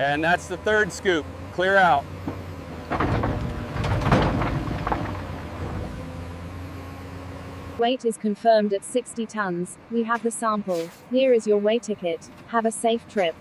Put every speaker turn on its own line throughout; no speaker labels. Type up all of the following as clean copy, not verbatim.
And that's the third scoop. Clear out.
Weight is confirmed at 60 tons. We have the sample. Here is your weigh ticket. Have a safe trip.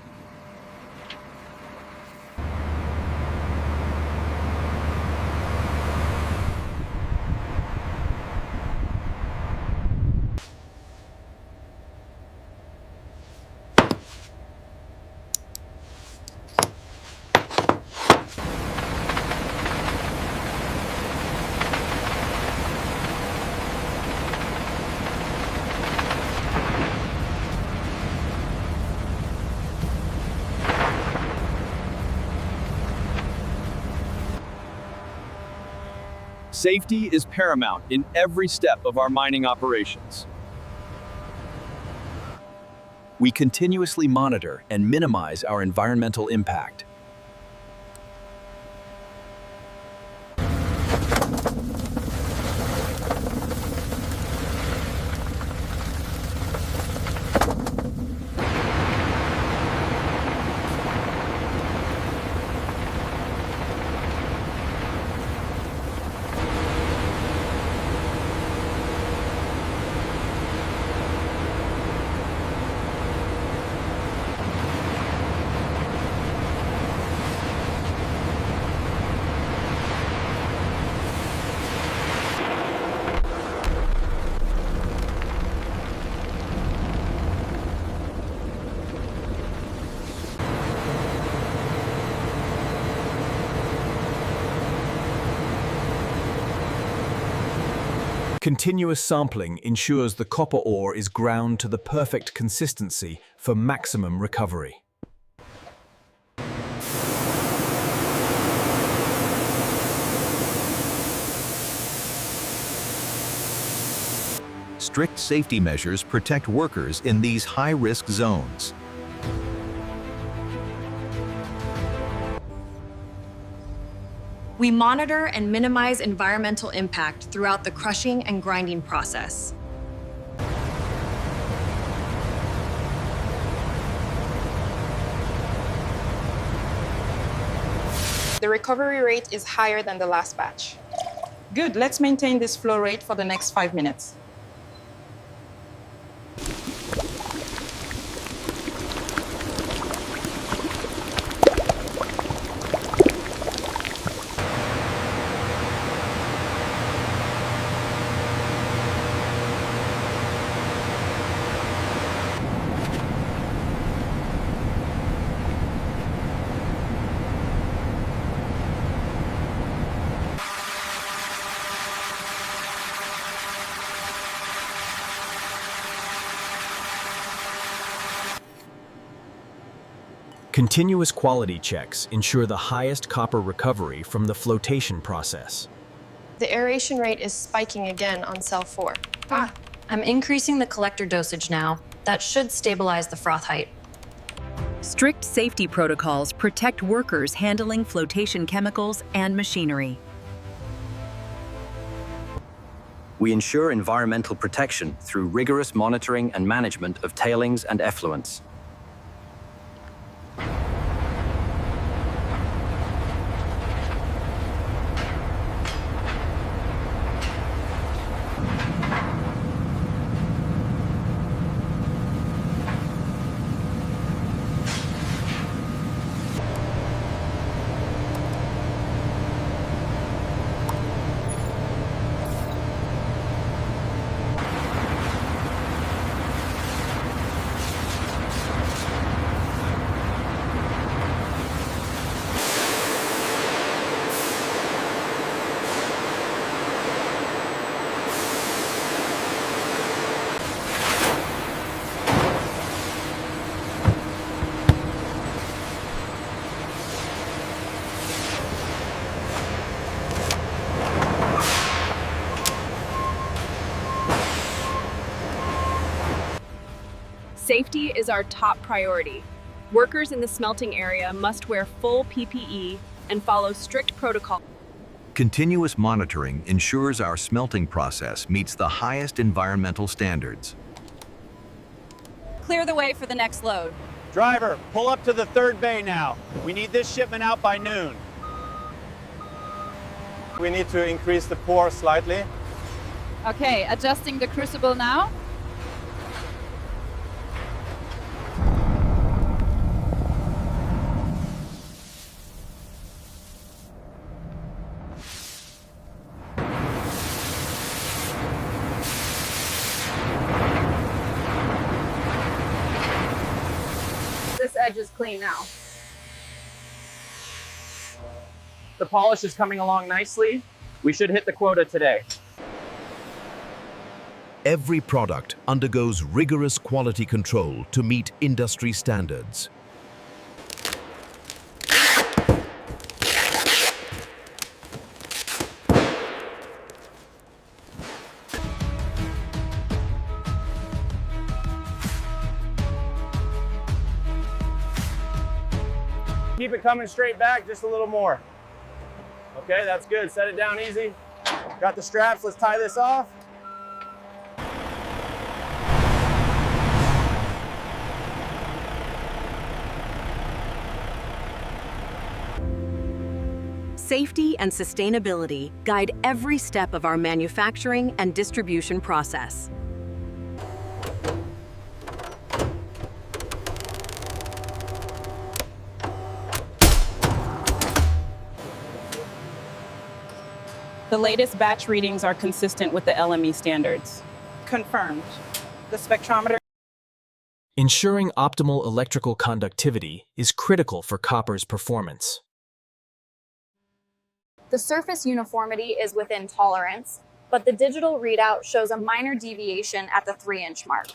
Safety is paramount in every step of our mining operations. We continuously monitor and minimize our environmental impact. Continuous sampling ensures the copper ore is ground to the perfect consistency for maximum recovery.
Strict safety measures protect workers in these high-risk zones.
We monitor and minimize environmental impact throughout the crushing and grinding process.
The recovery rate is higher than the last batch.
Good, let's maintain this flow rate for the next 5 minutes.
Continuous quality checks ensure the highest copper recovery from the flotation process.
The aeration rate is spiking again on cell 4.
I'm increasing the collector dosage now. That should stabilize the froth height.
Strict safety protocols protect workers handling flotation chemicals and machinery.
We ensure environmental protection through rigorous monitoring and management of tailings and effluents.
Safety is our top priority. Workers in the smelting area must wear full PPE and follow strict protocol.
Continuous monitoring ensures our smelting process meets the highest environmental standards.
Clear the way for the next load.
Driver, pull up to the third bay now. We need this shipment out by noon. We need to increase the pour slightly.
Okay, adjusting the crucible now. This edge is clean now.
The polish is coming along nicely. We should hit the quota today.
Every product undergoes rigorous quality control to meet industry standards.
Keep it coming straight back, just a little more. Okay, that's good. Set it down easy. Got the straps, let's tie this off.
Safety and sustainability guide every step of our manufacturing and distribution process.
The latest batch readings are consistent with the LME standards. Confirmed. The spectrometer.
Ensuring optimal electrical conductivity is critical for copper's performance.
The surface uniformity is within tolerance, but the digital readout shows a minor deviation at the 3-inch mark.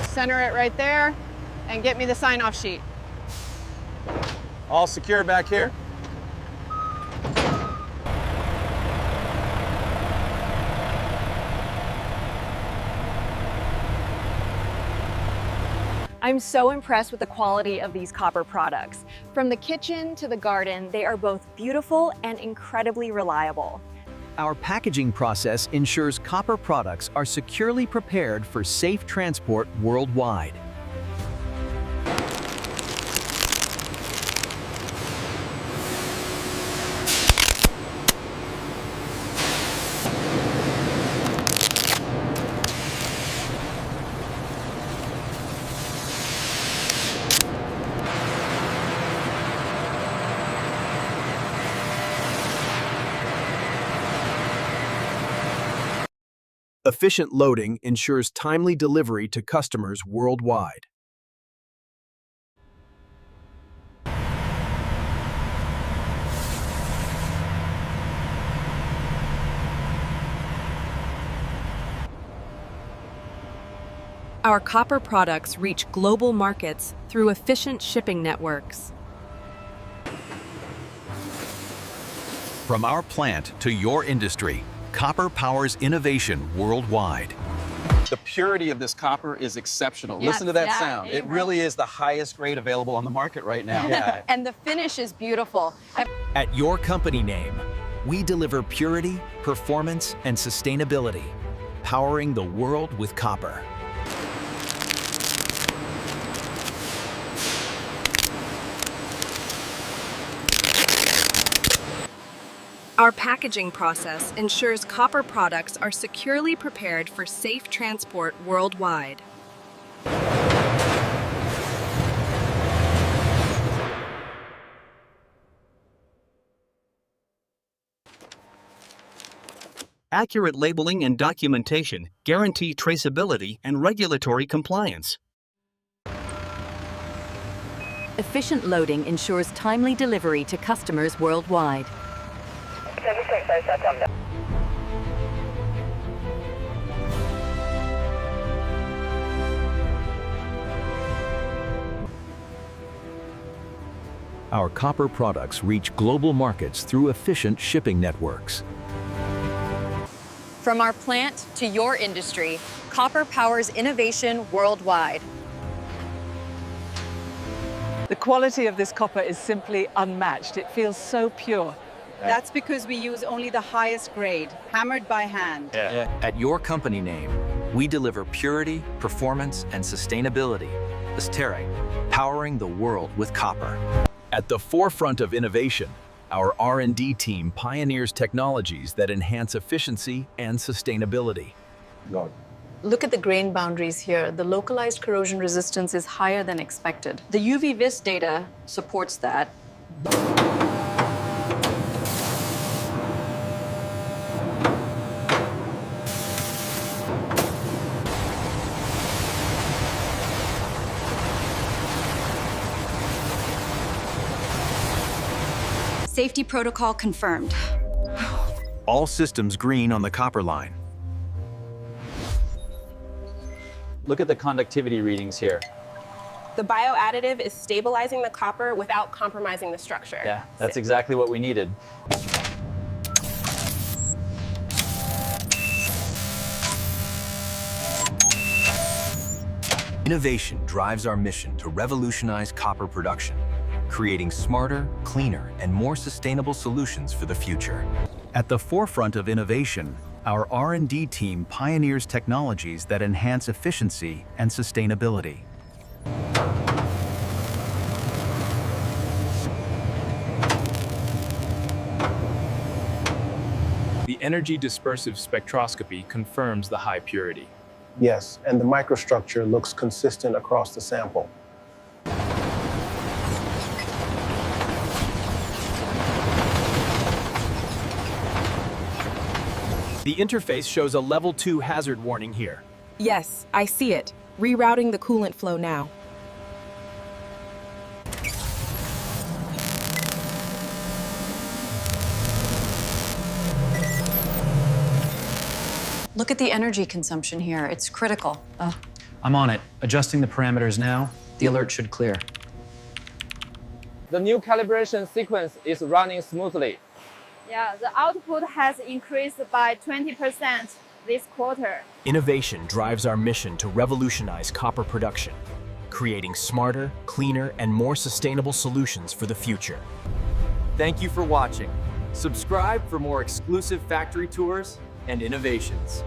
Center it right there and get me the sign-off sheet.
All secure back here.
I'm so impressed with the quality of these copper products. From the kitchen to the garden, they are both beautiful and incredibly reliable.
Our packaging process ensures copper products are securely prepared for safe transport worldwide.
Efficient loading ensures timely delivery to customers worldwide.
Our copper products reach global markets through efficient shipping networks.
From our plant to your industry, copper powers innovation worldwide.
The purity of this copper is exceptional.
Yes,
Listen to that
yeah,
sound. It really is the highest grade available on the market right now. Yeah.
And the finish is beautiful.
At your company name, we deliver purity, performance, and sustainability, powering the world with copper.
Our packaging process ensures copper products are securely prepared for safe transport worldwide.
Accurate labeling and documentation guarantee traceability and regulatory compliance.
Efficient loading ensures timely delivery to customers worldwide.
Our copper products reach global markets through efficient shipping networks.
From our plant to your industry, copper powers innovation worldwide.
The quality of this copper is simply unmatched. It feels so pure.
That's because we use only the highest grade, hammered by hand.
At your company name, we deliver purity, performance, and sustainability. Astere, powering the world with copper.
At the forefront of innovation, our R&D team pioneers technologies that enhance efficiency and sustainability.
Look at the grain boundaries here. The localized corrosion resistance is higher than expected. The UV-Vis data supports that.
Safety protocol confirmed.
All systems green on the copper line.
Look at the conductivity readings here.
The bioadditive is stabilizing the copper without compromising the structure.
Yeah, that's exactly what we needed.
Innovation drives our mission to revolutionize copper production, creating smarter, cleaner, and more sustainable solutions for the future.
At the forefront of innovation, our R&D team pioneers technologies that enhance efficiency and sustainability.
The energy dispersive spectroscopy confirms the high purity.
Yes, and the microstructure looks consistent across the sample.
The interface shows a level 2 hazard warning here.
Yes, I see it. Rerouting the coolant flow now.
Look at the energy consumption here. It's critical.
I'm on it. Adjusting the parameters now. The alert should clear.
The new calibration sequence is running smoothly.
Yeah, the output has increased by 20% this quarter.
Innovation drives our mission to revolutionize copper production, creating smarter, cleaner, and more sustainable solutions for the future.
Thank you for watching. Subscribe for more exclusive factory tours and innovations.